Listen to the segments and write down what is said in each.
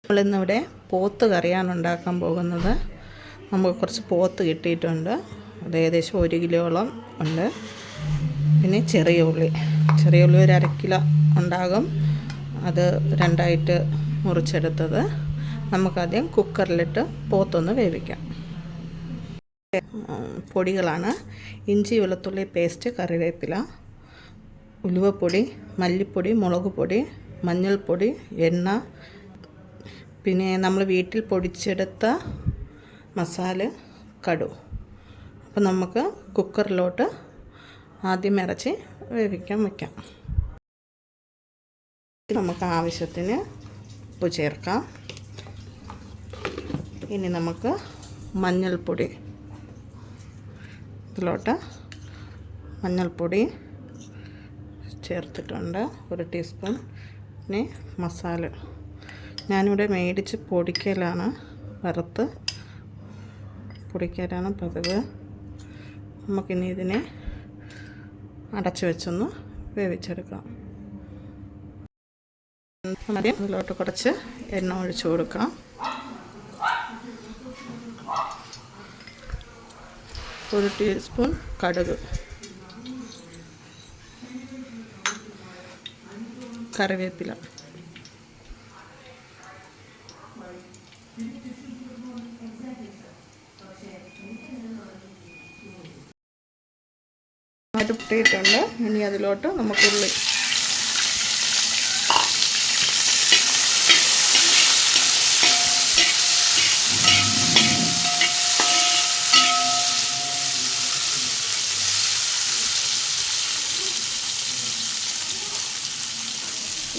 നമ്മളിന്നിവിടെ പോത്ത് കറിയാണ് ഉണ്ടാക്കാൻ പോകുന്നത്. നമുക്ക് കുറച്ച് പോത്ത് കിട്ടിയിട്ടുണ്ട്. അത് ഏകദേശം 1 കിലോളം ഉണ്ട്. പിന്നെ ചെറിയ ഉള്ളി ഒരു 1/2 കിലോ ഉണ്ടാകും. അത് 2ആയിട്ട് മുറിച്ചെടുത്തത്. നമുക്കാദ്യം കുക്കറിലിട്ട് പോത്തൊന്ന് വേവിക്കാം. പൊടികളാണ്: ഇഞ്ചി വെളുത്തുള്ളി പേസ്റ്റ്, കറിവേപ്പില, ഉലുവപ്പൊടി, മല്ലിപ്പൊടി, മുളക് പൊടി, മഞ്ഞൾപ്പൊടി, എണ്ണ, പിന്നെ നമ്മൾ വീട്ടിൽ പൊടിച്ചെടുത്ത മസാല, കടു. അപ്പോൾ നമുക്ക് കുക്കറിലോട്ട് ആദ്യം ഇറച്ചി വേവിക്കാൻ വയ്ക്കാം. നമുക്ക് ആവശ്യത്തിന് ഉപ്പ് ചേർക്കാം. ഇനി നമുക്ക് മഞ്ഞൾപ്പൊടി, ഇതിലോട്ട് മഞ്ഞൾപ്പൊടി ചേർത്തിട്ടുണ്ട് 1 ടീസ്പൂൺ. പിന്നെ മസാല ഞാനിവിടെ മേടിച്ച് പൊടിക്കലാണ്, വറുത്ത് പൊടിക്കലാണ് പതിവ്. നമുക്കിനി ഇതിനെ അടച്ചു വെച്ചൊന്ന് വേവിച്ചെടുക്കാം. ആദ്യം ഇതിലോട്ട് കുറച്ച് എണ്ണ ഒഴിച്ച് കൊടുക്കാം. ഒരു ടീസ്പൂൺ കടുക്, കറിവേപ്പില, ഇട്ടിട്ടുണ്ട്. ഇനി അതിലോട്ട് നമുക്ക് ഉള്ളി,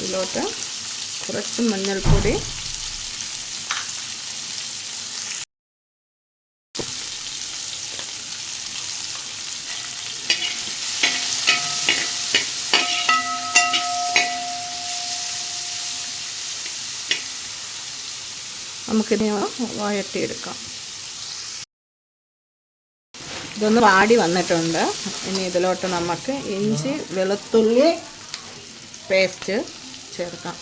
ഇതിലോട്ട് കുറച്ച് മഞ്ഞൾപ്പൊടി, നമുക്കിനി വഴറ്റിയെടുക്കാം. ഇതൊന്ന് വാടി വന്നിട്ടുണ്ട്. ഇനി ഇതിലോട്ട് നമുക്ക് ഇഞ്ചി വെളുത്തുള്ളി പേസ്റ്റ് ചേർക്കാം.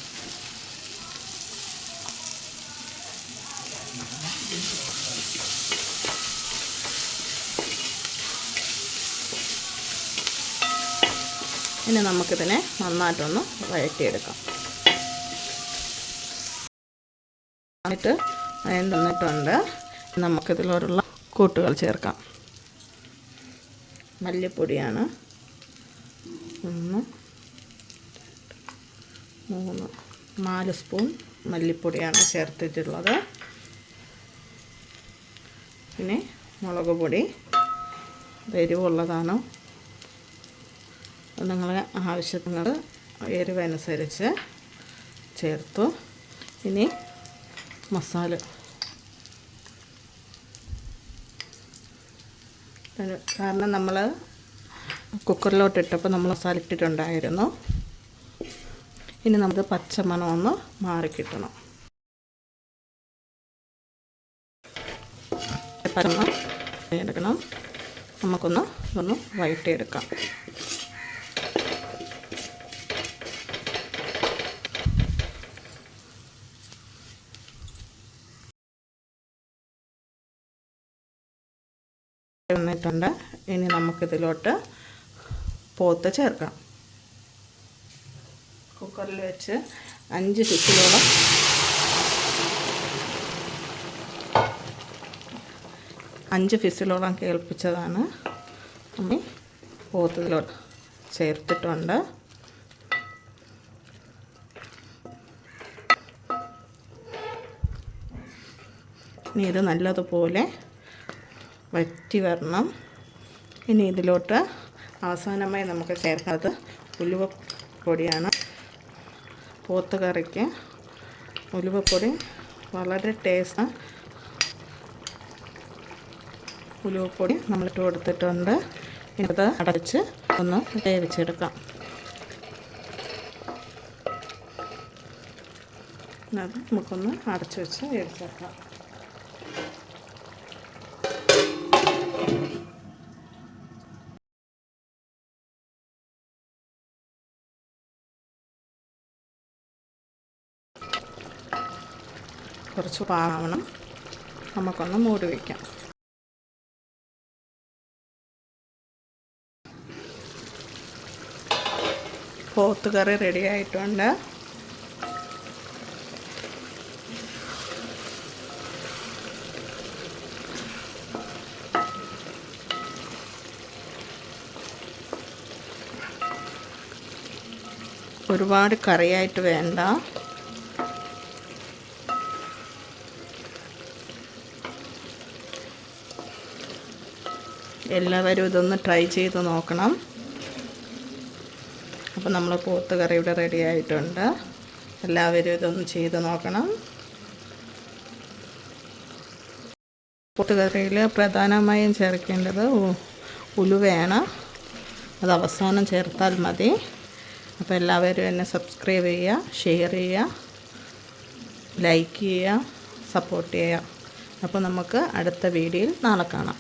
ഇനി നമുക്കിതിനെ നന്നായിട്ടൊന്ന് വഴറ്റിയെടുക്കാം. എന്നിട്ട് തന്നിട്ടുണ്ട്. നമുക്കിതിലോട്ടുള്ള കൂട്ടുകൾ ചേർക്കാം. മല്ലിപ്പൊടിയാണ് 1, 3, 4 സ്പൂൺ മല്ലിപ്പൊടിയാണ് ചേർത്തിട്ടുള്ളത്. പിന്നെ മുളക് പൊടി എരിവുള്ളതാണ്. നിങ്ങളെ ആവശ്യത്തിന് എരിവനുസരിച്ച് ചേർത്തു. ഇനി മസാല, കാരണം നമ്മൾ കുക്കറിലോട്ട് ഇട്ടപ്പോൾ നമ്മൾ മസാല ഇട്ടിട്ടുണ്ടായിരുന്നു. ഇനി നമുക്ക് പച്ചമണം ഒന്ന് മാറിക്കിട്ടണം. എടുക്കണം. നമുക്കൊന്ന് വഴറ്റിയെടുക്കാം. വന്നിട്ടുണ്ട്. ഇനി നമുക്കിതിലോട്ട് പോത്ത് ചേർക്കാം. കുക്കറിൽ വെച്ച് 5 വിസിലോളം 5 വിസിലോളം കേൾപ്പിച്ചതാണ്. ഇനി പോത്തിലോട്ട് ചേർത്തിട്ടുണ്ട്. ഇനി ഇത് നല്ലതുപോലെ വറ്റി വരണം. ഇനി ഇതിലോട്ട് അവസാനമായി നമുക്ക് ചേർക്കുന്നത് ഉലുവപ്പൊടിയാണ്. പോത്ത് കറിക്ക് ഉലുവപ്പൊടി വളരെ ടേസ്റ്റ്. ഉലുവപ്പൊടി നമ്മളിട്ട് കൊടുത്തിട്ടുണ്ട്. ഇനി അത് അടച്ച് ഒന്ന് വേവിച്ചെടുക്കാം. അത് നമുക്കൊന്ന് അടച്ചു വെച്ച് വേവിച്ചെടുക്കാം. കുറച്ച് പാകണം. നമുക്കൊന്ന് മൂടി വയ്ക്കാം. പോത്ത് കറി റെഡി ആയിട്ടുണ്ട്. ഒരുപാട് കറിയായിട്ട് വേണ്ട. എല്ലാവരും ഇതൊന്ന് ട്രൈ ചെയ്ത് നോക്കണം. അപ്പോൾ നമ്മൾ പോത്ത് കറി ഇവിടെ റെഡി ആയിട്ടുണ്ട്. എല്ലാവരും ഇതൊന്ന് ചെയ്ത് നോക്കണം. പോത്ത് കറിയിൽ പ്രധാനമായും ചേർക്കേണ്ടത് ഉലുവയാണ്. അത് അവസാനം ചേർത്താൽ മതി. അപ്പോൾ എല്ലാവരും എന്നെ സബ്സ്ക്രൈബ് ചെയ്യുക, ഷെയർ ചെയ്യുക, ലൈക്ക് ചെയ്യുക, സപ്പോർട്ട് ചെയ്യുക. അപ്പോൾ നമുക്ക് അടുത്ത വീഡിയോയിൽ നാളെ കാണാം.